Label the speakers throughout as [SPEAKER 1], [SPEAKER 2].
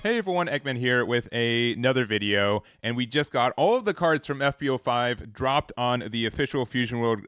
[SPEAKER 1] Hey everyone, Eggman here with another video, and we just got all of the cards from FB05 dropped on the official Fusion World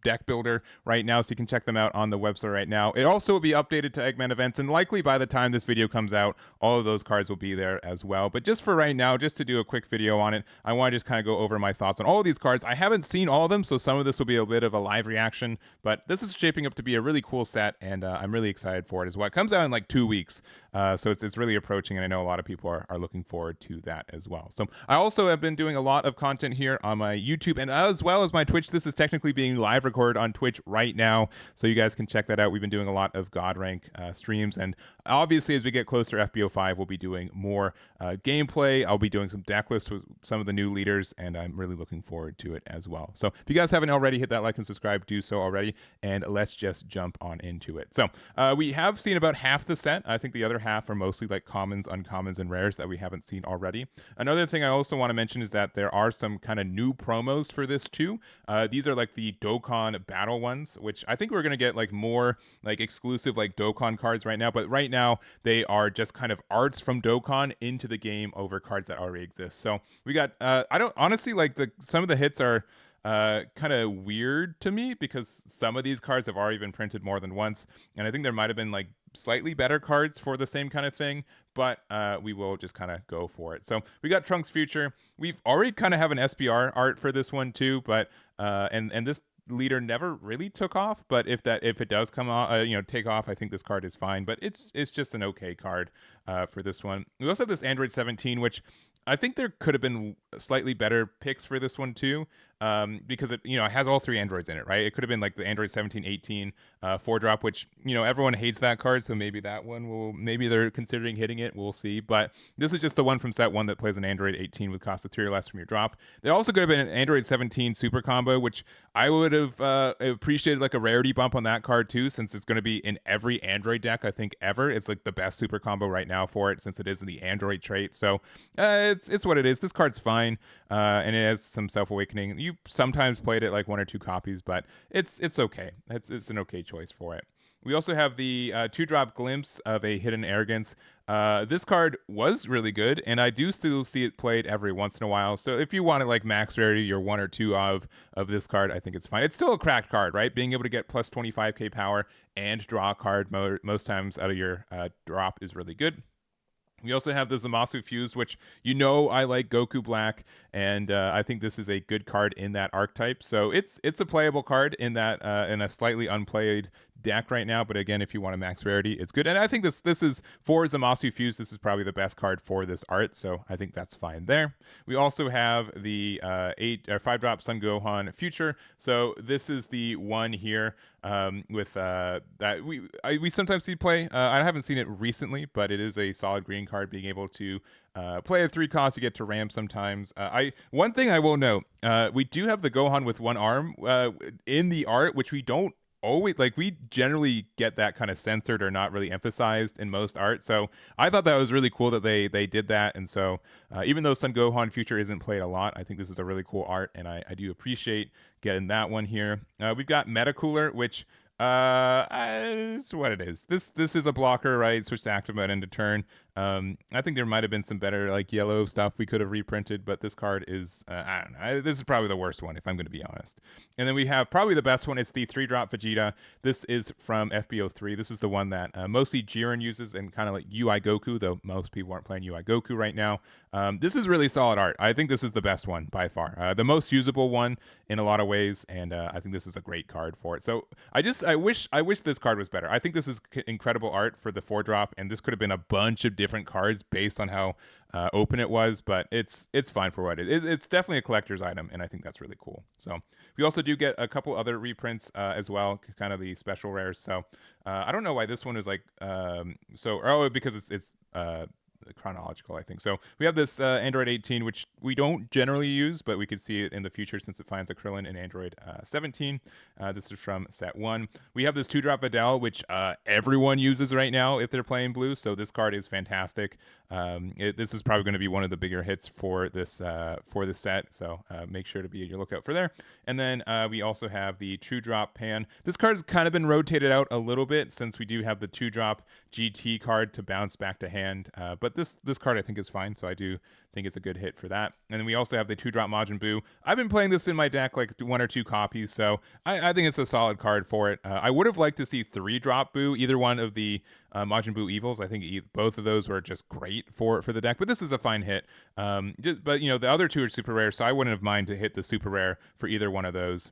[SPEAKER 1] deck builder right now, so you can check them out on the website right now. It also will be updated to Eggman events, and likely by the time this video comes out, all of those cards will be there as well. But just for right now, just to do a quick video on it, I want to just kind of go over my thoughts on all of these cards. I haven't seen all of them, so some of this will be a bit of a live reaction, but this is shaping up to be a really cool set, and I'm really excited for it as well. It comes out in like 2 weeks, so it's really approaching, and I know a lot of people are looking forward to that as well. So I also have been doing a lot of content here on my YouTube and as well as my Twitch. This is technically being live recorded on Twitch right now, so you guys can check that out. We've been doing a lot of God rank streams, and obviously as we get closer to FB05, we'll be doing more gameplay. I'll be doing some deck lists with some of the new leaders, and I'm really looking forward to it as well. So if you guys haven't already, hit that like and subscribe, do so already, and let's just jump on into it. So we have seen about half the set. I think the other half are mostly like commons, uncommons, and rares that we haven't seen already. Another thing I also want to mention is that there are some kind of new promos for this too. These are like the Dokkan battle ones, which I think we're going to get like more like exclusive like Dokkan cards right now, but right now they are just kind of arts from Dokkan into the game over cards that already exist. So we got I don't honestly like some of the hits are kind of weird to me because some of these cards have already been printed more than once, and I think there might have been like slightly better cards for the same kind of thing, but we will just kind of go for it. So we got Trunks Future. We've already kind of have an SPR art for this one too, but and this leader never really took off, but if it does come off, take off, I think this card is fine, but it's just an okay card for this one. We also have this Aandroidd 17, which I think there could have been slightly better picks for this one too, because it has all three androids in it, right? It could have been like the Aandroidd 17, 18 4-drop, which everyone hates that card, so maybe that one maybe they're considering hitting it. We'll see. But this is just the one from set 1 that plays an Aandroidd 18 with cost of 3 or less from your drop. There also could have been an Aandroidd 17 super combo, which I would have appreciated like a rarity bump on that card too, since it's going to be in every Aandroidd deck I think ever. It's like the best super combo right now for it, since it is in the Aandroidd trait. So it's what it is. This card's fine, and it has some self-awakening. You sometimes played it like 1 or 2 copies, but it's okay. It's an okay choice for it. We also have the 2-drop Glimpse of a Hidden Arrogance. This card was really good, and I do still see it played every once in a while. So if you wanted like max rarity, you're 1 or 2 of this card, I think it's fine. It's still a cracked card, right? Being able to get plus 25k power and draw a card most times out of your drop is really good. We also have the Zamasu Fused, which I like Goku Black, and I think this is a good card in that archetype. So it's a playable card in that in a slightly unplayed deck right now. But again, if you want a max rarity, it's good. And I think this is for Zamasu Fused. This is probably the best card for this art, so I think that's fine there. We also have the 5-drop Sun Gohan Future. So this is the one here with that we sometimes see play. I haven't seen it recently, but it is a solid green card, being able to play at 3 costs. You get to ramp sometimes. One thing I will note, we do have the Gohan with 1 arm in the art, which we don't always like. We generally get that kind of censored or not really emphasized in most art, so I thought that was really cool that they did that. And so even though Sun Gohan Future isn't played a lot, I think this is a really cool art, and I do appreciate getting that one here. We've got Metacooler, which it's what it is. This is a blocker, right? Switch to active mode end of turn. I think there might have been some better like yellow stuff we could have reprinted, but this card is I don't know. This is probably the worst one, if I'm going to be honest. And then we have probably the best one. Is the 3-drop Vegeta. This is from FB03. This is the one that mostly Jiren uses, and kind of like UI Goku, though most people aren't playing UI Goku right now. This is really solid art. I think this is the best one by far, the most usable one in a lot of ways, and I think this is a great card for it. So I wish this card was better. I think this is incredible art for the 4-drop, and this could have been a bunch of different cards based on how open it was, but it's fine for what it is. It's definitely a collector's item, and I think that's really cool. So we also do get a couple other reprints as well, kind of the special rares. So I don't know why this one is like because it's chronological, I think. So we have this Aandroidd 18, which we don't generally use, but we could see it in the future since it finds a Krillin in Aandroidd 17. This is from set 1. We have this 2-drop Videl, which everyone uses right now if they're playing blue, so this card is fantastic. This is probably going to be one of the bigger hits for this set, so make sure to be on your lookout for there. And then we also have the 2-drop Pan. This card's kind of been rotated out a little bit since we do have the 2-drop GT card to bounce back to hand, but but this card I think is fine, so I do think it's a good hit for that. And then we also have the 2-drop Majin Buu. I've been playing this in my deck like 1 or 2 copies, so I think it's a solid card for it. I would have liked to see 3-drop Buu, either one of the Majin Buu Evils. I think both of those were just great for the deck, but this is a fine hit. But the other 2 are super rare, so I wouldn't have mind to hit the super rare for either one of those.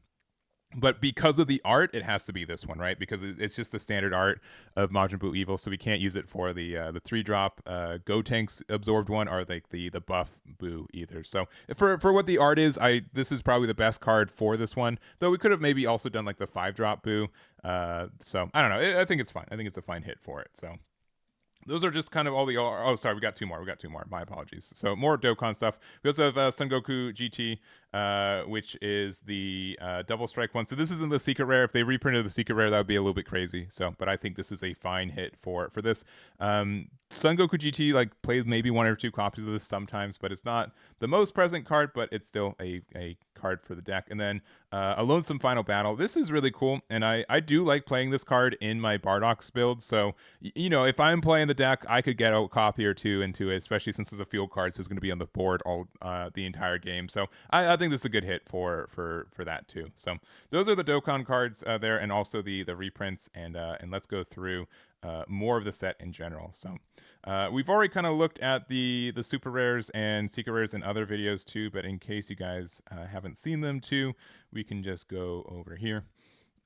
[SPEAKER 1] But because of the art, it has to be this one, right? Because it's just the standard art of Majin Buu Evil, so we can't use it for the 3-drop Gotenks absorbed one, or like the buff Buu either. So for what the art is, this is probably the best card for this one. Though we could have maybe also done like the 5-drop Buu. So I don't know. I think it's fine. I think it's a fine hit for it. So those are just kind of all the. Oh, sorry, we got two more. My apologies. So more Dokkan stuff. We also have Son Goku GT, which is the double strike one. So this isn't the secret rare. If they reprinted the secret rare, that would be a little bit crazy. So, but I think this is a fine hit for this. Son Goku GT like plays maybe 1 or 2 copies of this sometimes, but it's not the most present card, but it's still a card for the deck. And then a Lonesome Final Battle. This is really cool, and I do like playing this card in my Bardock's build. So if I'm playing the deck, I could get a copy or 2 into it, especially since it's a field card, so it's going to be on the board all the entire game. So I think this is a good hit for that too. So those are the Dokkan cards there, and also the reprints, and let's go through more of the set in general. So we've already kind of looked at the super rares and secret rares in other videos too, but in case you guys haven't seen them too, we can just go over here.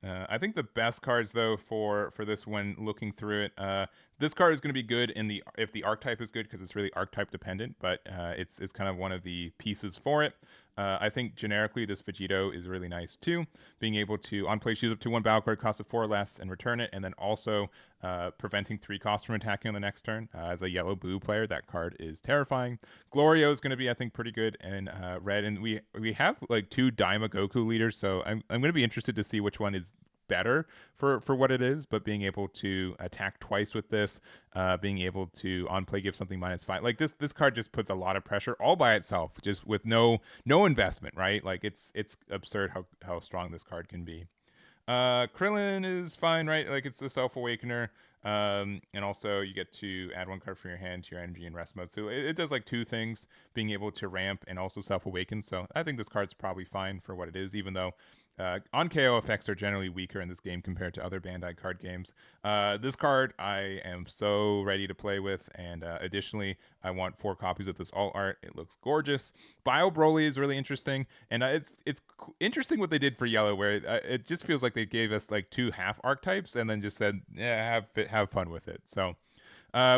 [SPEAKER 1] I think the best cards though for this, when looking through it, this card is going to be good if the archetype is good, because it's really archetype dependent, but it's kind of one of the pieces for it. I think generically this Vegito is really nice too, being able to on play choose up to 1 battle card, cost of 4 or less, and return it, and then also preventing 3 costs from attacking on the next turn. As a yellow Buu player, that card is terrifying. Glorio is going to be, I think, pretty good in red, and we have like 2 Daima Goku leaders, so I'm going to be interested to see which one is better for what it is. But being able to attack twice with this, being able to on play give something -5, like this card just puts a lot of pressure all by itself, just with no investment, right? Like it's absurd how strong this card can be. Krillin is fine, right? Like it's a Self Awakener, and also you get to add 1 card from your hand to your energy in rest mode. So it does like 2 things, being able to ramp and also Self Awaken. So I think this card's probably fine for what it is, even though on KO effects are generally weaker in this game compared to other Bandai card games. This card I am so ready to play with, and additionally, I want 4 copies of this alt art. It looks gorgeous. Bio Broly is really interesting, and it's interesting what they did for yellow, where it just feels like they gave us like 2 half archetypes and then just said, yeah, have fun with it. So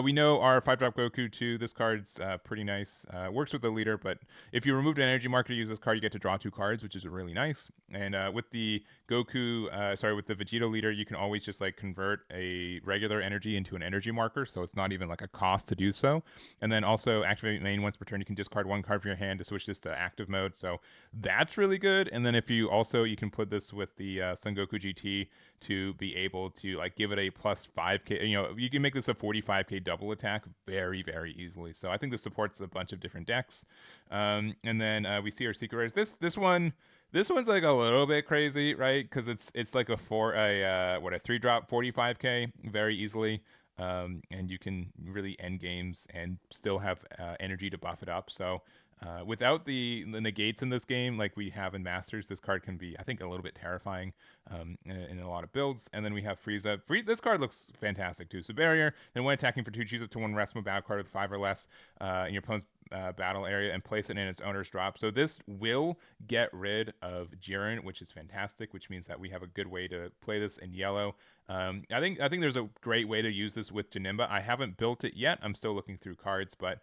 [SPEAKER 1] we know our 5-drop Goku too. This card's pretty nice. Works with the leader, but if you removed an energy marker to use this card, you get to draw 2 cards, which is really nice. And with the Goku, with the Vegito leader, you can always just like convert a regular energy into an energy marker, so it's not even like a cost to do so. And then also activate main once per turn. You can discard 1 card from your hand to switch this to active mode, so that's really good. And then if you can put this with the Son Goku GT to be able to like give it a plus 5k. You can make this a 45k double attack very, very easily. So I think this supports a bunch of different decks. And then we see our secret rares. This one's like a little bit crazy, right? Because it's like a 3-drop 45k very easily. And you can really end games and still have energy to buff it up. So without the negates in this game, like we have in Masters, this card can be, I think, a little bit terrifying in a lot of builds. And then we have Frieza. This card looks fantastic too. So barrier, then when attacking for 2, choose up to 1 rest mode battle card with 5 or less in your opponent's battle area and place it in its owner's drop. So this will get rid of Jiren, which is fantastic, which means that we have a good way to play this in yellow. I think there's a great way to use this with Janemba. I haven't built it yet. I'm still looking through cards, but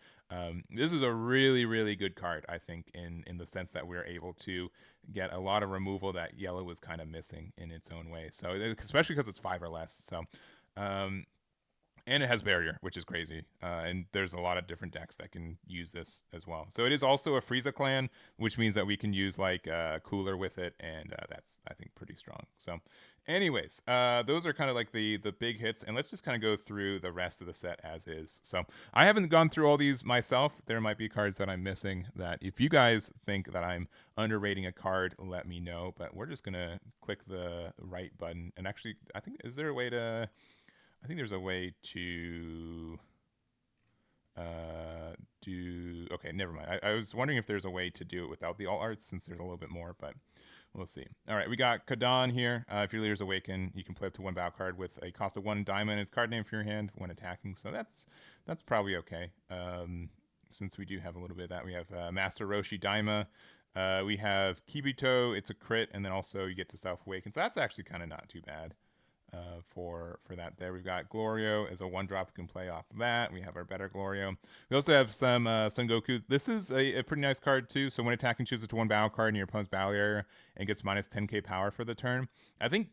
[SPEAKER 1] this is a really, really good card, I think, in the sense that we're able to get a lot of removal that yellow was kind of missing in its own way. So especially because it's 5 or less. So and it has barrier, which is crazy. And there's a lot of different decks that can use this as well. So it is also a Frieza clan, which means that we can use like Cooler with it, and that's, I think, pretty strong. So anyways, those are kind of like the big hits, and let's just kind of go through the rest of the set as is. So I haven't gone through all these myself. There might be cards that I'm missing that if you guys think that I'm underrating a card, let me know. But we're just going to click the right button. And actually, I think there's a way to Okay, never mind. I was wondering if there's a way to do it without the alt arts, since there's a little bit more, but we'll see. All right, we got Kadan here. If your leader's awaken, you can play up to 1 battle card with a cost of 1 diamond. It's card name for your hand when attacking, so that's probably okay. Since we do have a little bit of that, we have Master Roshi Daima. We have Kibito. It's a crit, and then also you get to self awaken, so that's actually kind of not too bad. For that there. We've got Glorio as a 1-drop we can play off of that. We have our better Glorio. We also have some Son Goku. This is a pretty nice card too. So when attacking, choose it to 1 battle card in your opponent's battle area and gets minus 10k power for the turn. I think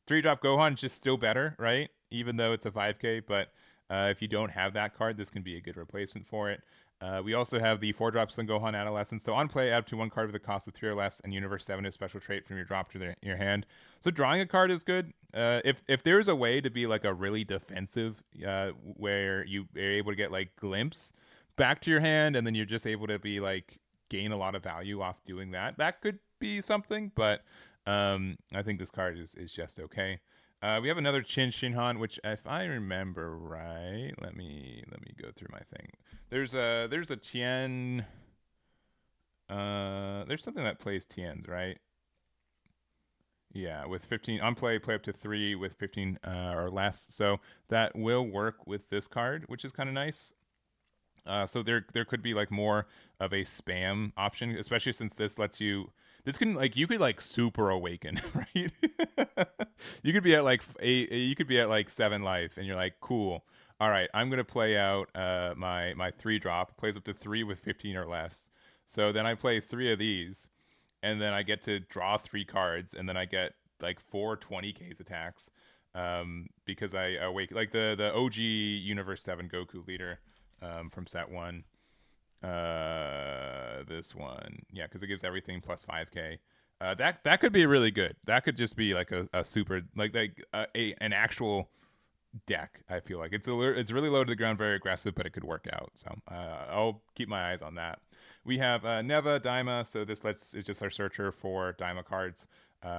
[SPEAKER 1] 3-drop Gohan is just still better, right? Even though it's a 5k, but if you don't have that card, this can be a good replacement for it. We also have the 4-drop Son Gohan Adolescence. So on play, add up to 1 card with a cost of 3 or less, and Universe 7 is special trait from your drop to your hand. So drawing a card is good. If there's a way to be like a really defensive, where you are able to get like glimpse back to your hand, and then you're just able to be like gain a lot of value off doing that, that could be something. But I think this card is just okay. We have another Shinhan, which if I remember right, let me go through my thing. There's a Tien. There's something that plays Tiens, right? Yeah, with 15 on play up to 3 with 15 or less. So that will work with this card, which is kind of nice. So there could be like more of a spam option, especially since this lets you. This can like you could like super awaken, right? You could be at like you could be at like 7 life, and you're like, cool. All right, I'm gonna play out my 3-drop. Plays up to 3 with 15 or less. So then I play 3 of these, and then I get to draw 3 cards, and then I get like 4 20k's attacks, because I awake like the OG Universe 7 Goku leader from set 1. This one, yeah, because it gives everything plus 5k. That could be really good. That could just be like a super like an actual deck. I feel like it's really low to the ground, very aggressive, but it could work out. So I'll keep my eyes on that. We have Neva Daima, so this is just our searcher for Daima cards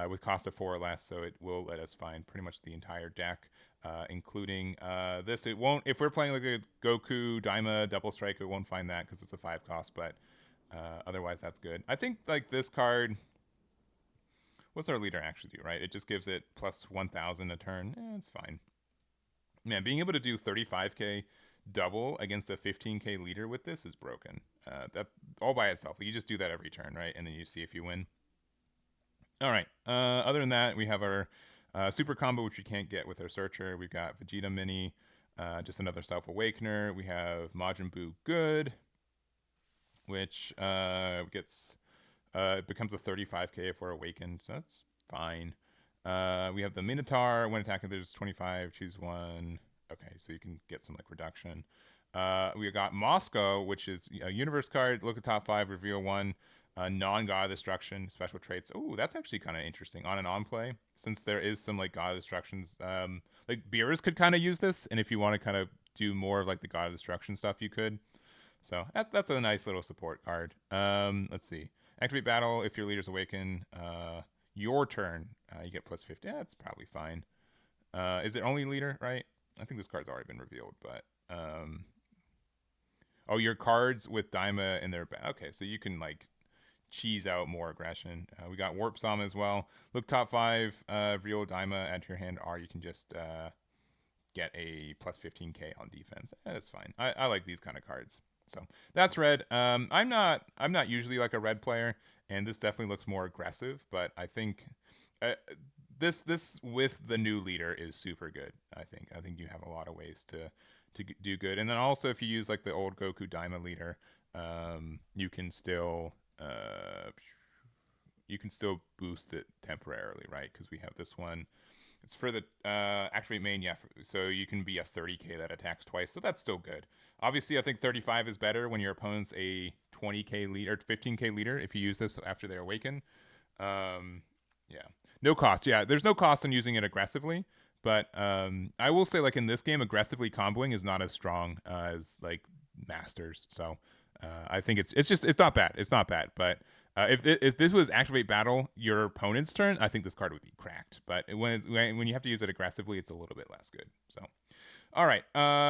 [SPEAKER 1] with cost of 4 or less, so it will let us find pretty much the entire deck, including this. It won't, if we're playing like a Goku Daima double strike, it won't find that because it's a 5 cost, but otherwise that's good. I think like this card, what's our leader actually do, right? It just gives it plus 1000 a turn. It's fine. Man, being able to do 35k double against a 15k leader with this is broken. That all by itself. You just do that every turn, right? And then you see if you win. All right. Other than that, we have our super combo, which we can't get with our searcher. We've got Vegeta Mini, just another Self Awakener. We have Majin Buu Good, which gets it becomes a 35k if we're awakened, so that's fine. We have the Minotaur. When attacking, there's 25. Choose 1. Okay, so you can get some like reduction. We got Moscow, which is a universe card. Look at top 5, reveal 1. Non-God Destruction, special traits. Oh, that's actually kind of interesting on and on play, since there is some like God Destructions. Like Beerus could kind of use this, and if you want to kind of do more of like the God Destruction stuff, you could. So that's a nice little support card. Let's see. Activate battle if your leader's awaken. Your turn, you get plus 50. Yeah, that's probably fine. Is it only leader, right? I think this card's already been revealed, but oh, your cards with Daima in their okay, so you can like cheese out more aggression. We got Warp Sama as well. Look top 5, real Daima, add to your hand, or you can just get a plus 15k on defense. That's fine. I like these kind of cards. So that's red. I'm not usually like a red player, and this definitely looks more aggressive, but I think this with the new leader is super good. I think you have a lot of ways to do good, and then also if you use like the old Goku Daima leader, you can still boost it temporarily, right? Because we have this one. It's for the activate main, yeah. So you can be a 30k that attacks twice, so that's still good. Obviously, I think 35 is better when your opponent's a 20k leader, 15k leader. If you use this after they awaken, yeah, no cost. Yeah, there's no cost on using it aggressively, but I will say like in this game, aggressively comboing is not as strong as like Masters. So I think it's not bad. It's not bad, but. If this was activate battle your opponent's turn, I think this card would be cracked. But when you have to use it aggressively, it's a little bit less good. So, All right.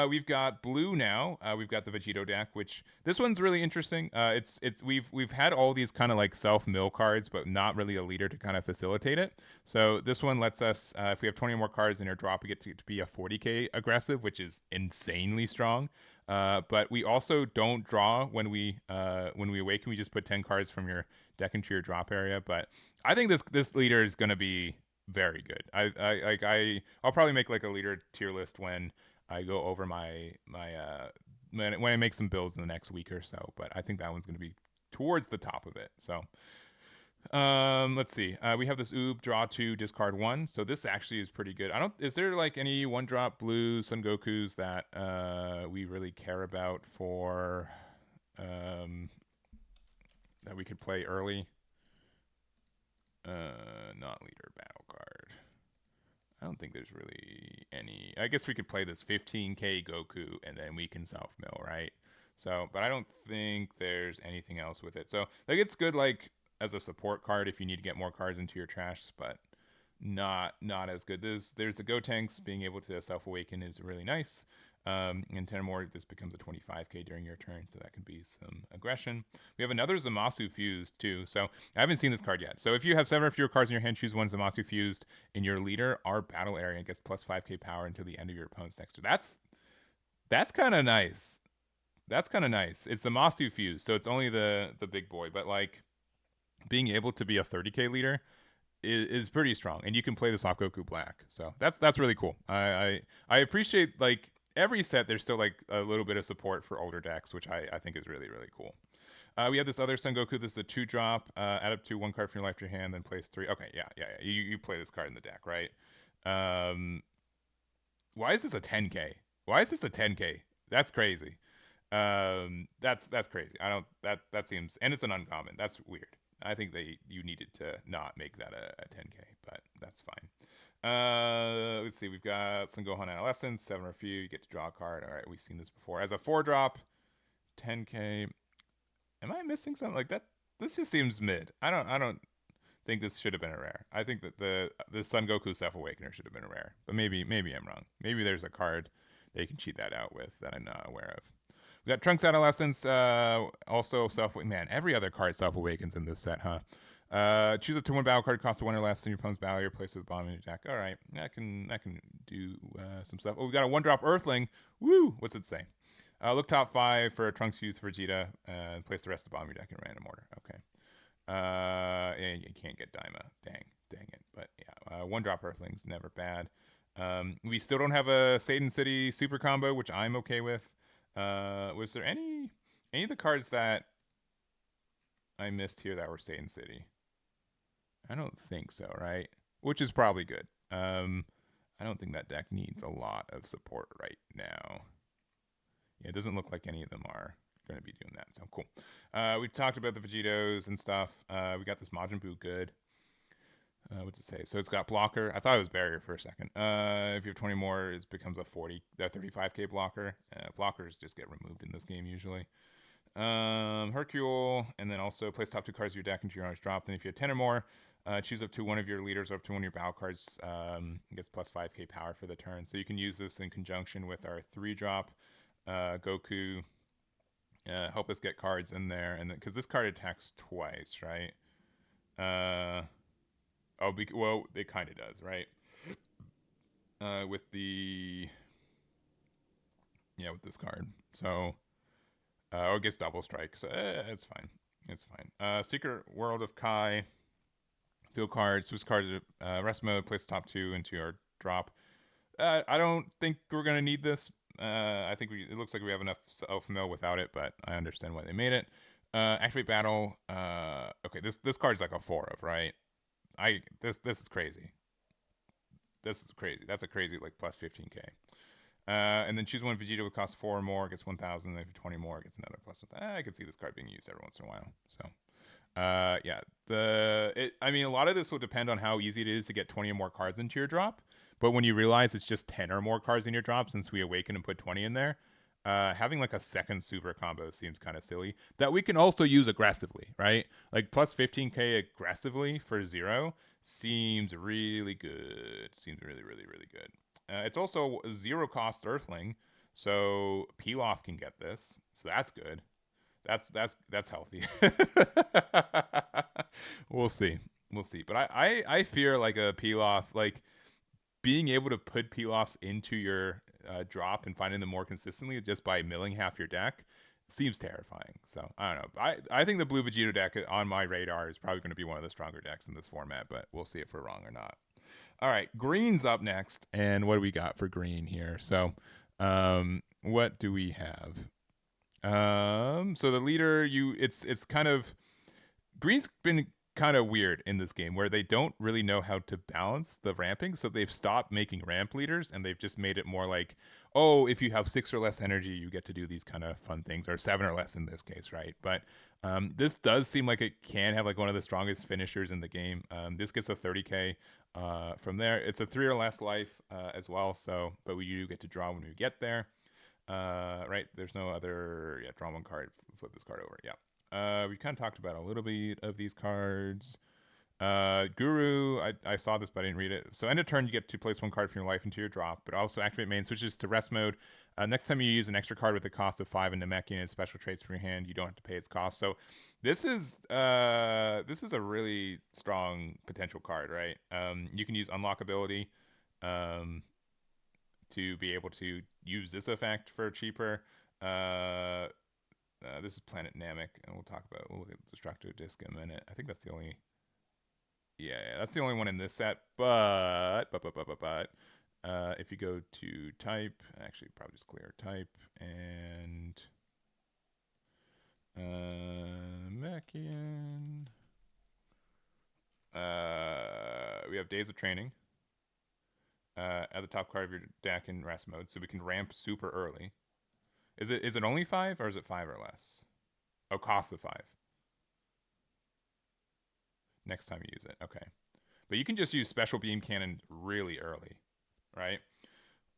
[SPEAKER 1] We've got blue now. We've got the Vegito deck, which this one's really interesting. We've had all these kind of like self mill cards, but not really a leader to kind of facilitate it. So this one lets us, if we have 20 or more cards in our drop, we get to be a 40k aggressive, which is insanely strong. But we also don't draw when we awaken. We just put 10 cards from your deck into your drop area. But I think this leader is going to be very good. I'll probably make like a leader tier list when I go over when I make some builds in the next week or so. But I think that one's going to be towards the top of it. So let's see. We have this Oob, draw 2, discard 1. So this actually is pretty good. Is there like any 1-drop blue Sun Gokus that we really care about for that we could play early? Not leader battle card. I don't think there's really any. I guess we could play this 15k Goku and then we can self mill, right? So, but I don't think there's anything else with it. So, like, it's good like as a support card if you need to get more cards into your trash, but not as good. There's the Gotenks being able to self awaken is really nice. And 10 or more, this becomes a 25k during your turn, so that can be some aggression. We have another Zamasu fused too, so I haven't seen this card yet. So if you have 7 or fewer cards in your hand, choose one Zamasu fused in your leader. Our battle area gets plus 5k power until the end of your opponent's next turn. That's kind of nice. That's kind of nice. It's Zamasu fused, so it's only the big boy, but like being able to be a 30k leader is pretty strong, and you can play the Soft Goku Black. So that's really cool. I appreciate like every set there's still like a little bit of support for older decks, which I think is really cool. We have this other Son Goku. This is a 2-drop. Add up to 1 card from your life to your hand, then place 3. Okay, yeah. You play this card in the deck, right? Why is this a 10k? Why is this a 10k? That's crazy. That's crazy. I don't that seems, and it's an uncommon. That's weird. I think you needed to not make that a 10k, but that's fine. Let's see. We've got some Gohan Adolescence, 7 or few. You get to draw a card. All right, we've seen this before. As a 4-drop, 10k. Am I missing something like that? This just seems mid. I don't think this should have been a rare. I think that the Son Goku Self Awakener should have been a rare, but maybe I'm wrong. Maybe there's a card that you can cheat that out with that I'm not aware of. We got Trunks Adolescence, also man, every other card self awakens in this set, huh? Choose up to 1 battle card, cost 1 or less in your opponent's battle area, place at the bottom of your deck. All right, that can do some stuff. Oh, we got a 1-drop Earthling. Woo! What's it say? Look top 5 for Trunks Fused Vegeta, and place the rest of the bottom of your deck in random order. Okay. And you can't get Daima. Dang it. But yeah, 1-drop Earthling's never bad. We still don't have a Satan City super combo, which I'm okay with. Was there any of the cards that I missed here that were Satan City? I don't think so, right? Which is probably good. I don't think that deck needs a lot of support right now. Yeah, it doesn't look like any of them are going to be doing that, so cool. We've talked about the Vegetos and stuff. We got this Majin Buu good. What's it say? So it's got blocker. I thought it was barrier for a second. If you have 20 more, it becomes a 35k blocker. Blockers just get removed in this game usually. Hercule, and then also place top 2 cards of your deck into your owner's drop. Then if you have 10 or more, choose up to 1 of your leaders or up to 1 of your battle cards. Gets plus 5k power for the turn. So you can use this in conjunction with our 3-drop Goku. Help us get cards in there, and because this card attacks twice, right? Well, it kind of does, right? With this card. So, or it gets double strike. So it's fine. It's fine. Secret World of Kai. Field cards. Switch cards. Rest mode. Place top 2 into our drop. I don't think we're gonna need this. I think it looks like we have enough self-mill without it, but I understand why they made it. Activate battle. Okay, this card's like a 4 of, right? This is crazy. This is crazy. That's a crazy like plus 15k. And then choose 1 Vegeta with cost 4 or more, gets 1,000. If 20 more, gets another plus. I could see this card being used every once in a while. So, yeah. I mean, a lot of this will depend on how easy it is to get 20 or more cards into your drop. But when you realize it's just 10 or more cards in your drop, since we awaken and put 20 in there, having like a second super combo seems kind of silly. That we can also use aggressively, right? Like plus 15k aggressively for 0 seems really good. Seems really good. It's also a 0 cost Earthling, so Pilaf can get this. So that's good. That's healthy. We'll see. We'll see. But I fear like a Pilaf, like being able to put Pilafs into your drop and finding them more consistently just by milling half your deck seems terrifying. So I don't know. I think the blue Vegito deck on my radar is probably going to be one of the stronger decks in this format, but we'll see if we're wrong or not. All right, green's up next, and what do we got for green here? So, what do we have? So the leader, it's kind of green's been kind of weird in this game where they don't really know how to balance the ramping, so they've stopped making ramp leaders and they've just made it more like, oh, if you have 6 or less energy, you get to do these kind of fun things, or 7 or less in this case, right? But this does seem like it can have like one of the strongest finishers in the game. This gets a 30k. From there, it's a 3 or less life as well. So, but we do get to draw when we get there. Right? There's no other. Yeah, draw one card. Flip this card over. Yeah. We kind of talked about a little bit of these cards. Guru, I saw this, but I didn't read it. So end of turn, you get to place 1 card from your life into your drop, but also activate main switches to rest mode. Next time you use an extra card with a cost of 5 in Namekian and special traits from your hand, you don't have to pay its cost. So this is a really strong potential card, right? You can use unlock ability to be able to use this effect for cheaper. This is Planet Namek, and we'll look at Destructo Disc in a minute. I think that's the only, that's the only one in this set. But if you go to type, actually probably just clear type and Namekian. We have Days of Training at the top card of your deck in rest mode, so we can ramp super early. Is it only 5 or is it 5 or less? Oh, cost of 5. Next time you use it. Okay. But you can just use Special Beam Cannon really early, right?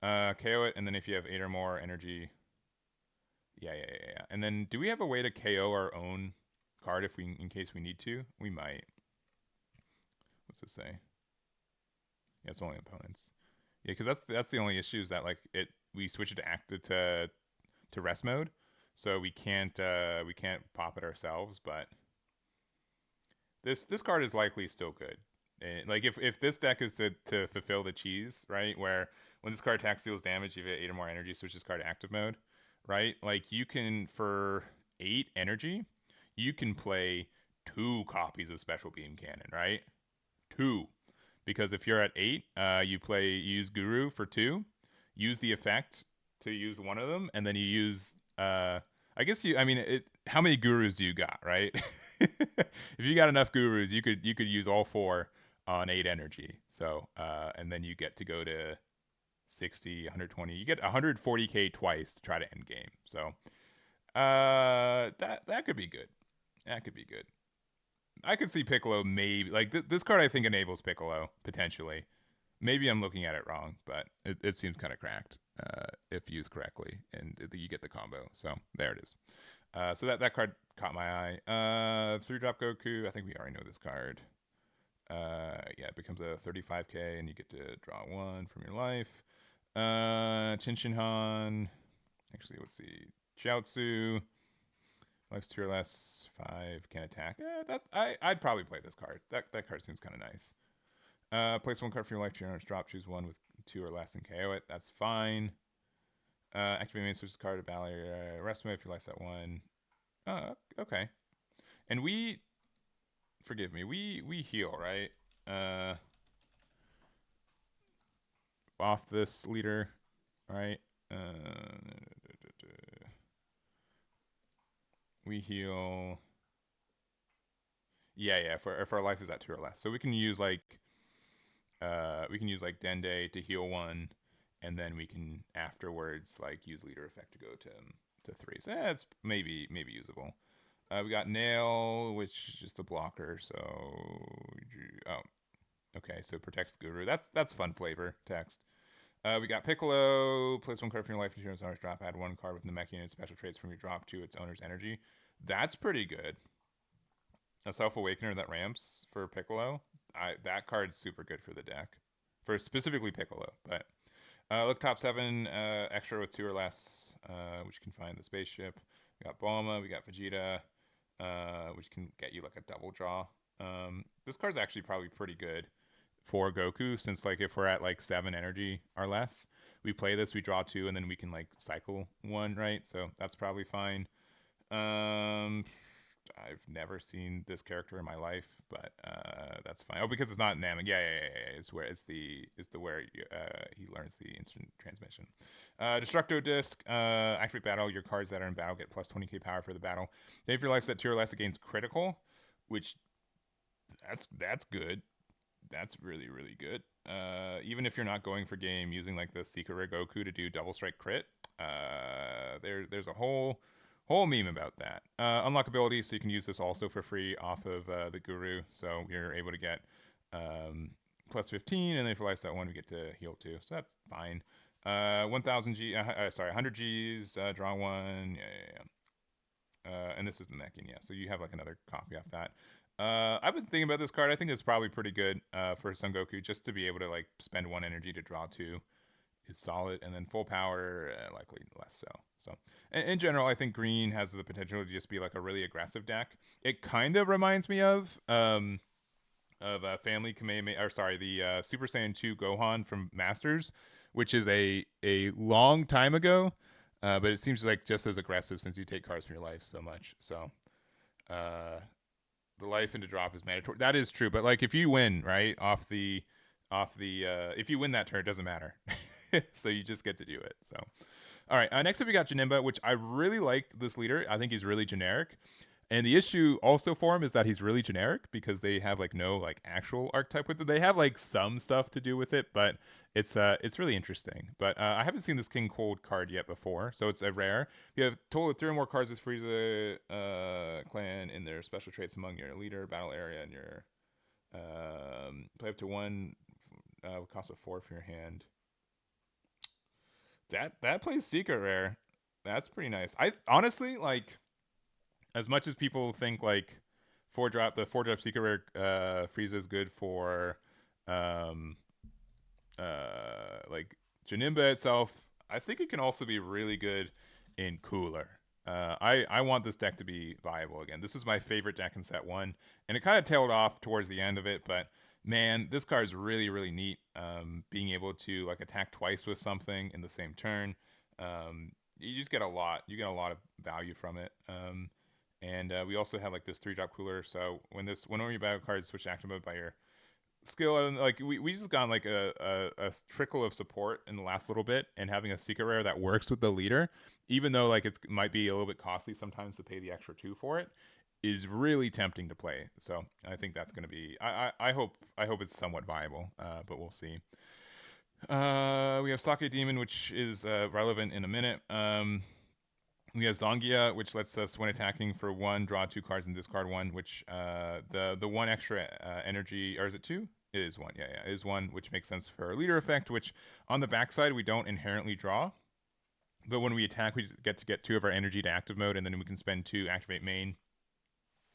[SPEAKER 1] KO it, and then if you have 8 or more energy. Yeah. And then do we have a way to KO our own card in case we need to? We might. What's this say? Yeah, it's only opponents. Yeah, because that's the only issue is that like we switch it to active to rest mode, so we can't pop it ourselves. But this card is likely still good. And like if this deck is to fulfill the cheese, right, where when this card attacks deals damage, you have 8 or more energy, switch this card to active mode, right? Like you can for 8 energy, you can play 2 copies of Special Beam Cannon, right? 2. Because if you're at 8, you use Guru for 2, use the effect to use one of them, and then you use how many gurus do you got, right? If you got enough gurus, you could use all 4 on 8 energy. So and then you get to go to 60, 120. You get 140k twice to try to end game. So that could be good. That could be good. I could see Piccolo maybe like this card. I think enables Piccolo potentially. Maybe I'm looking at it wrong, but it seems kind of cracked if used correctly, and you get the combo. So there it is. So that card caught my eye. 3-drop Goku. I think we already know this card. It becomes a 35k, and you get to draw 1 from your life. Chinchinhan. Actually, let's see. Chiaotzu. Life's 2 or less. 5 can attack. I'd probably play this card. That card seems kind of nice. Place 1 card from your life to your owner's drop. Choose 1 with 2 or less and KO it. That's fine. Activate main switch card to Valley. Rest mode if your life's at 1. Okay. And forgive me, we heal, right? Off this leader, right? We heal. Yeah. If our life is at 2 or less, so we can use like Dende to heal 1, and then we can afterwards like use leader effect to go to 3. So it's maybe usable. We got Nail, which is just the blocker. So okay. So protects the Guru. That's fun flavor text. We got Piccolo. Place 1 card from your life to your owner's drop. Add 1 card with Namekian and special traits from your drop to its owner's energy. That's pretty good. A Self-Awakener that ramps for Piccolo. That card's super good for the deck. For specifically Piccolo. But Look, top 7 extra with 2 or less, which you can find the spaceship. We got Bulma, we got Vegeta, which can get you like a double draw. This card's actually probably pretty good for Goku, since like if we're at like 7 energy or less, we play this, we draw 2, and then we can like cycle 1, right? So that's probably fine. I've never seen this character in my life, but that's fine. Oh, because it's not Namek. Yeah. It's where it's the where he learns the instant transmission. Destructo Disc. Activate battle. Your cards that are in battle get plus 20k power for the battle. Then if your life's at 2 or less against critical, which that's good. That's really good. Even if you're not going for game, using like the Secret Rare Goku to do double strike crit, there's a whole meme about that. Unlockability, so you can use this also for free off of the Guru. So you're able to get plus 15, and then for lifestyle 1, we get to heal 2. So that's fine. 1000 G, sorry, 100 Gs, draw 1. Yeah. And this is the Necking, yeah. So you have like another copy off that. I've been thinking about this card. I think it's probably pretty good for Son Goku, just to be able to like spend 1 energy to draw 2 is solid, and then full power likely less so. So in general, I think green has the potential to just be like a really aggressive deck. It kind of reminds me of Family Kamehameha, or sorry, the Super Saiyan 2 Gohan from Masters, which is a long time ago, but it seems like just as aggressive since you take cards from your life so much. So the life into drop is mandatory. That is true, but like if you win right off the if you win that turn, it doesn't matter. So you just get to do it. So all right, next up we got Janemba, which I really like this leader. I think he's really generic. And the issue also for him is that he's really generic because they have like no like actual archetype with it. They have like some stuff to do with it, but it's really interesting. But I haven't seen this King Cold card yet before, so it's a rare. You have total of 3 or more cards with Frieza clan in their special traits among your leader, battle area, and your play up to 1 with cost of 4 for your hand. That plays secret rare. That's pretty nice. I honestly like, as much as people think like the 4-drop secret rare Frieza is good for like Janemba itself, I think it can also be really good in Cooler. I want this deck to be viable again. This is my favorite deck in set 1, and it kind of tailed off towards the end of it, but man, this card is really neat. Being able to like attack twice with something in the same turn. You just get a lot. You get a lot of value from it. And we also have like this 3-drop Cooler. So whenever you buy a card, switch to active mode by your skill, and like we just got like a trickle of support in the last little bit, and having a secret rare that works with the leader, even though like it might be a little bit costly sometimes to pay the extra 2 for it, is really tempting to play. So I think that's going to be. I hope it's somewhat viable, but we'll see. We have Sake Demon, which is relevant in a minute. We have Zongia, which lets us, when attacking for 1, draw 2 cards and discard 1. Which the 1 extra energy, or is it 2? It is 1. Yeah, it is 1, which makes sense for a leader effect. Which on the backside we don't inherently draw, but when we attack, we get 2 of our energy to active mode, and then we can spend 2 activate main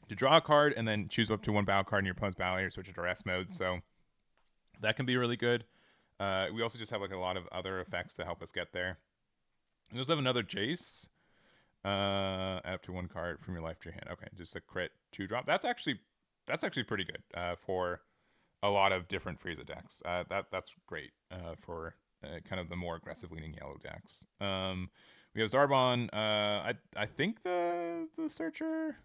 [SPEAKER 1] to draw a card, and then choose up to 1 battle card in your opponent's battle area, switch it to rest mode. So that can be really good. We also just have like a lot of other effects to help us get there. We also have another Jace. After 1 card from your life to your hand. Okay, just a crit 2-drop. That's actually pretty good for a lot of different Frieza decks. That's great for kind of the more aggressive leaning yellow decks. We have Zarbon. I think the searcher,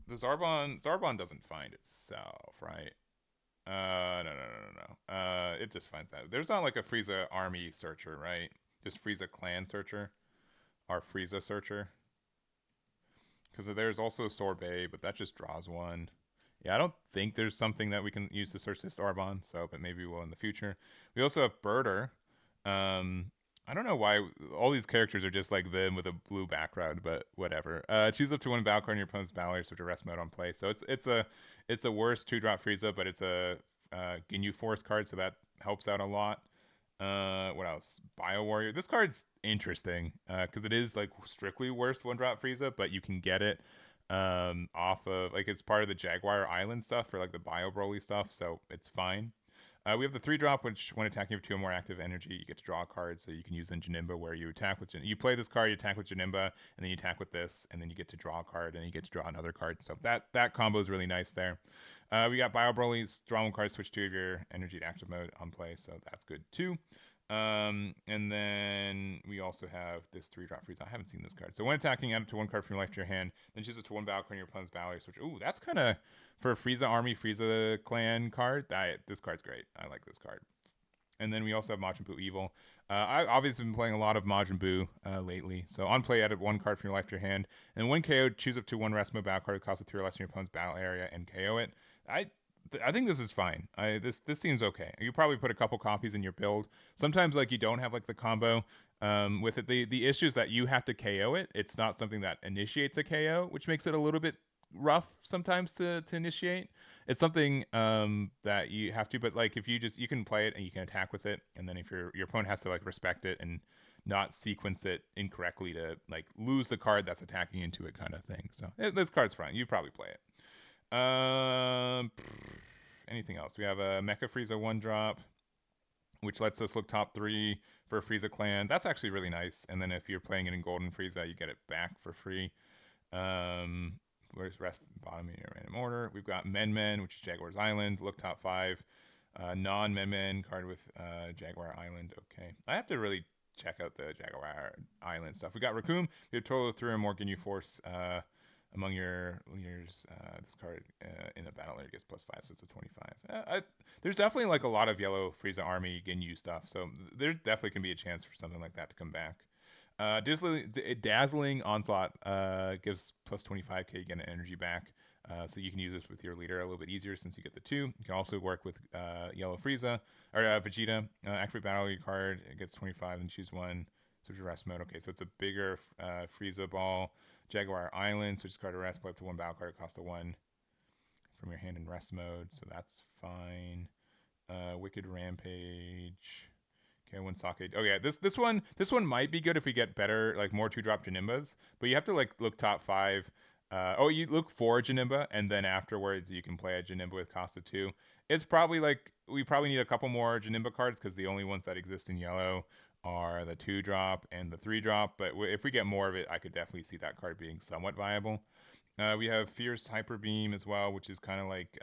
[SPEAKER 1] the Zarbon doesn't find itself, right? No. It just finds that. There's not like a Frieza army searcher, right? Just Frieza clan searcher. Our Frieza searcher. Because there's also Sorbet, but that just draws 1. Yeah, I don't think there's something that we can use to search this Arbon, so, but maybe we'll in the future. We also have Birder. I don't know why all these characters are just like them with a blue background, but whatever. Choose up to 1 battle card in your opponent's battle area, switch to rest mode on play. So it's a worse 2-drop Frieza, but it's a Ginyu Force card, so that helps out a lot. What else? Bio Warrior. This card's interesting because it is like strictly worse 1-drop Frieza, but you can get it off of like it's part of the Jaguar Island stuff for like the Bio Broly stuff, so it's fine. We have the 3-drop, which when attacking with 2 or more active energy, you get to draw a card, so you can use in Janemba where you attack with you play this card, you attack with Janemba, and then you attack with this, and then you get to draw a card, and you get to draw another card. So that combo is really nice there. We got Bio Broly, draw 1 card, switch 2 of your energy to active mode on play, so that's good too. And then we also have this 3-drop Frieza. I haven't seen this card. So when attacking, add it to 1 card from your life to your hand. Then choose it to 1 battle card in your opponent's battle area. Switch. Ooh, that's kind of for a Frieza army, Frieza clan card. This card's great. I like this card. And then we also have Majin Buu Evil. I've obviously been playing a lot of Majin Buu lately. So on play, add 1 card from your life to your hand. And when KO, choose up to 1 rest mode battle card that costs a 3 or less in your opponent's battle area and KO it. I think this is fine. This seems okay. You probably put a couple copies in your build. Sometimes like you don't have like the combo with it. The issue is that you have to KO it. It's not something that initiates a KO, which makes it a little bit rough sometimes to initiate. It's something that you have to, but like if you can play it and you can attack with it, and then if your opponent has to like respect it and not sequence it incorrectly to like lose the card that's attacking into it kind of thing. So this card's fine. You probably play it. Anything else? We have a Mecha Frieza 1-drop, which lets us look top 3 for a Frieza clan. That's actually really nice. And then if you're playing it in Golden Frieza, you get it back for free. Where's rest bottom in your random order? We've got Men, which is Jaguar's Island. Look top 5. Non-Men card with Jaguar Island. Okay. I have to really check out the Jaguar Island stuff. We got Raccoon. You have a total of 3 or more Ginyu Force among your leaders. This card in a battle area gets +5, so it's a 25. There's definitely like a lot of yellow Frieza army Ginyu stuff, so there definitely can be a chance for something like that to come back. Dazzling Onslaught gives +25k, you get an energy back, so you can use this with your leader a little bit easier since you get the 2. You can also work with yellow Frieza or Vegeta. Activate battle your card, it gets 25 and choose 1. Switch to rest mode. Okay, so it's a bigger Frieza ball. Jaguar Island, switch card to rest, play up to 1 battle card, cost a 1 from your hand in rest mode, so that's fine. Wicked Rampage. Okay, 1 Sake. Oh yeah, this one might be good if we get better, like more 2-drop Janimbas, but you have to like look top 5. You look for Janemba, and then afterwards you can play a Janemba with cost of 2. It's probably like we probably need a couple more Janemba cards because the only ones that exist in yellow are the 2-drop and the 3-drop, but if we get more of it, I could definitely see that card being somewhat viable. We have Fierce Hyper Beam as well, which is kind of like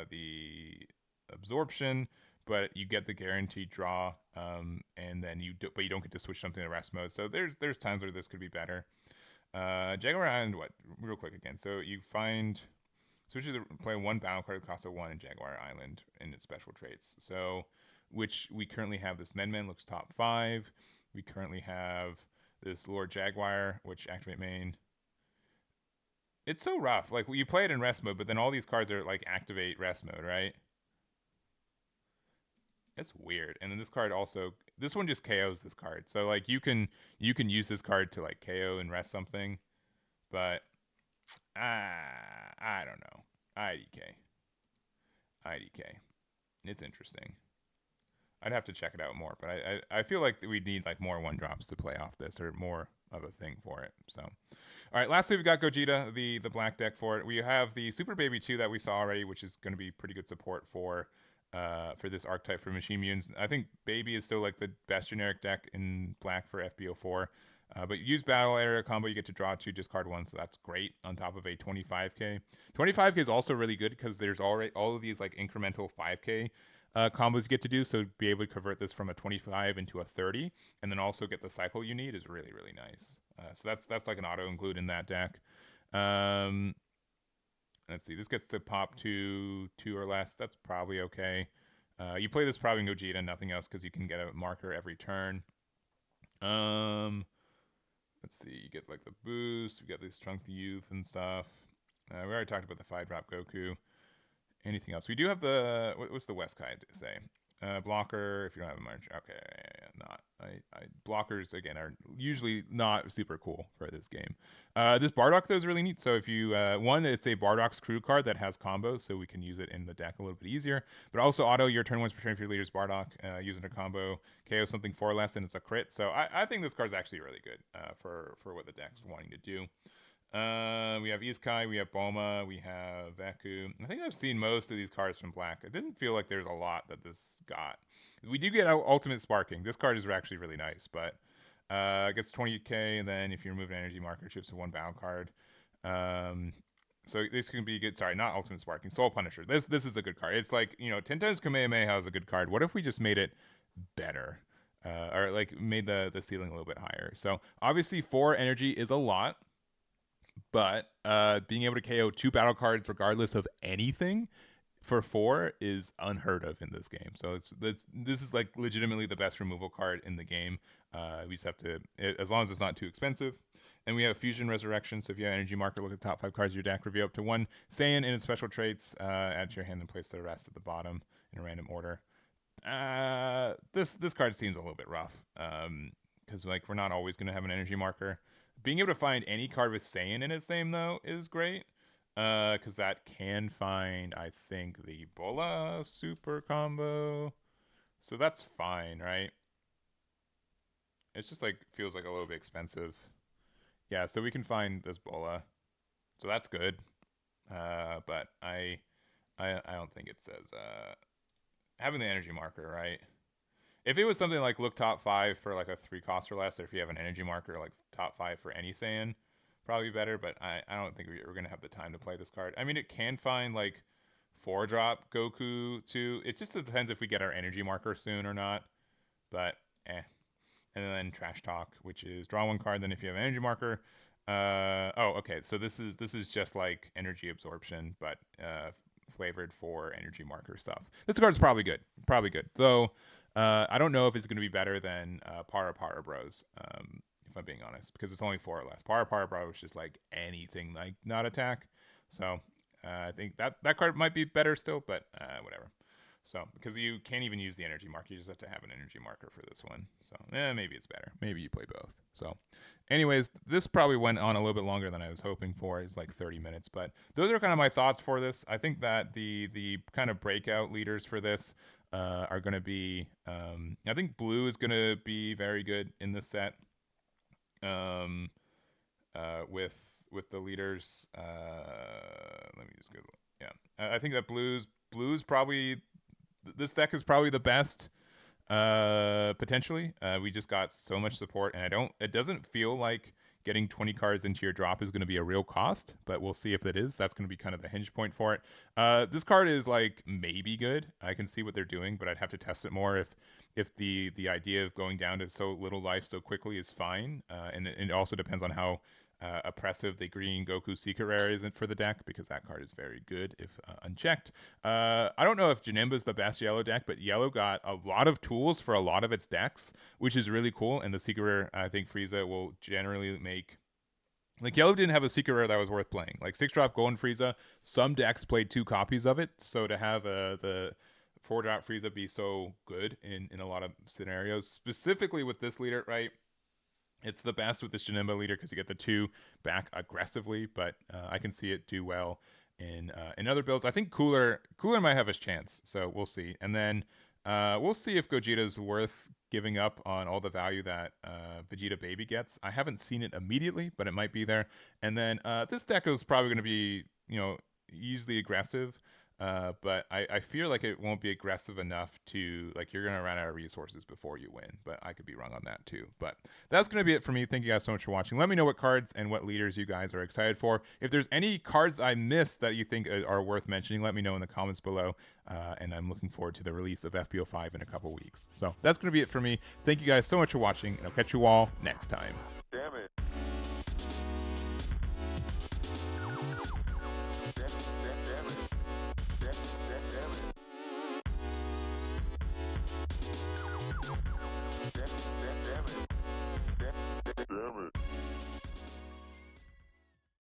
[SPEAKER 1] the absorption, but you get the guaranteed draw, and then you don't get to switch something to rest mode. So there's times where this could be better. Jaguar Island, real quick again. So you find switches to play 1 battle card, cost of 1 in Jaguar Island in its special traits. So which we currently have this Men looks top 5. We currently have this Lord Jaguar, which activate main. It's so rough. Like you play it in rest mode, but then all these cards are like activate rest mode, right? It's weird. And then this card also, this one just KOs this card. So like you can use this card to like KO and rest something, but I don't know. IDK. It's interesting. I'd have to check it out more, but I feel like we need like more 1-drops to play off this, or more of a thing for it. So, all right. Lastly, we got Gogeta, the black deck for it. We have the Super Baby 2 that we saw already, which is going to be pretty good support for this archetype for Machine Mutants. I think Baby is still like the best generic deck in black for FB05. But use battle area combo, you get to draw 2, discard 1, so that's great on top of a 25k. 25k is also really good because there's already all of these like incremental 5k combos you get to do, so be able to convert this from a 25 into a 30, and then also get the cycle you need is really, really nice. So that's like an auto include in that deck. Let's see, this gets to pop 2 or less. That's probably okay. You play this probably in Gogeta, nothing else, because you can get a marker every turn. Let's see, you get like the boost, we got this Trunk the Youth and stuff. We already talked about the 5-drop Goku. Anything else? We do have the, what's the West Kai say? Blocker, if you don't have a march. Okay, not. Blockers, again, are usually not super cool for this game. This Bardock, though, is really neat. So if you, one, it's a Bardock's crew card that has combos, so we can use it in the deck a little bit easier. But also auto your turn once per turn for your leader's Bardock, using a combo, KO something 4 less, and it's a crit. So I think this card's actually really good for what the deck's wanting to do. We have Iskai, we have Boma, we have Veku. I think I've seen most of these cards from Black. It didn't feel like there's a lot that this got. We do get Ultimate Sparking. This card is actually really nice, but I guess 20k, and then if you remove an energy marker, it shifts to one battle card. So this can be good. Sorry, not Ultimate Sparking. Soul Punisher. This is a good card. It's like, 10 times Kamehameha is a good card. What if we just made it better? Or like made the ceiling a little bit higher. So obviously 4 energy is a lot, but being able to KO 2 battle cards regardless of anything for 4 is unheard of in this game. So this is like legitimately the best removal card in the game. We just have to, as long as it's not too expensive. And we have Fusion Resurrection. So if you have energy marker, look at the top 5 cards of your deck, reveal up to 1 Saiyan in its special traits, add to your hand and place the rest at the bottom in a random order. This card seems a little bit rough, because like we're not always going to have an energy marker. Being able to find any card with Saiyan in its name though is great, because that can find, I think, the Bola super combo, so that's fine, right? It's just like feels like a little bit expensive. Yeah, so we can find this Bola, so that's good. But I don't think it says having the energy marker, right? If it was something like look top 5 for like a 3 cost or less, or if you have an energy marker like top 5 for any Saiyan, probably better. But I don't think we're gonna have the time to play this card. I mean, it can find like 4-drop Goku too. It just depends if we get our energy marker soon or not. But And then Trash Talk, which is draw 1 card. Then if you have an energy marker, oh, okay. So this is just like energy absorption, but flavored for energy marker stuff. This card's probably good. Though I don't know if it's going to be better than Para Bros, if I'm being honest, because it's only 4 or less. Para Bros is just like anything like not attack. So I think that card might be better still, but whatever. So because you can't even use the energy marker, you just have to have an energy marker for this one. So maybe it's better. Maybe you play both. So anyways, this probably went on a little bit longer than I was hoping for. It's like 30 minutes, but those are kind of my thoughts for this. I think that the kind of breakout leaders for this are going to be, I think blue is going to be very good in this set, with the leaders. Let me just go. Yeah, I think that blue's probably, this deck is probably the best, potentially. We just got so much support, and it doesn't feel like getting 20 cards into your drop is going to be a real cost, but we'll see if it is. That's going to be kind of the hinge point for it. This card is like maybe good. I can see what they're doing, but I'd have to test it more if the idea of going down to so little life so quickly is fine. And it also depends on how oppressive the green Goku secret rare isn't for the deck, because that card is very good if unchecked. I don't know if Janemba's the best yellow deck, but yellow got a lot of tools for a lot of its decks, which is really cool. And the secret rare, I think Frieza will generally make, like, yellow didn't have a secret rare that was worth playing. Like 6-drop Golden Frieza, some decks played 2 copies of it, so to have the 4-drop Frieza be so good in a lot of scenarios, specifically with this leader, right? It's the best with this Janemba leader because you get the 2 back aggressively, but I can see it do well in other builds. I think Cooler might have his chance, so we'll see. And then we'll see if Gogeta's worth giving up on all the value that Vegeta Baby gets. I haven't seen it immediately, but it might be there. And then this deck is probably going to be, easily aggressive. But I feel like it won't be aggressive enough to, like, you're going to run out of resources before you win. But I could be wrong on that too. But that's going to be it for me. Thank you guys so much for watching. Let me know what cards and what leaders you guys are excited for. If there's any cards I missed that you think are worth mentioning, let me know in the comments below. And I'm looking forward to the release of FB05 in a couple weeks. So that's going to be it for me. Thank you guys so much for watching, and I'll catch you all next time.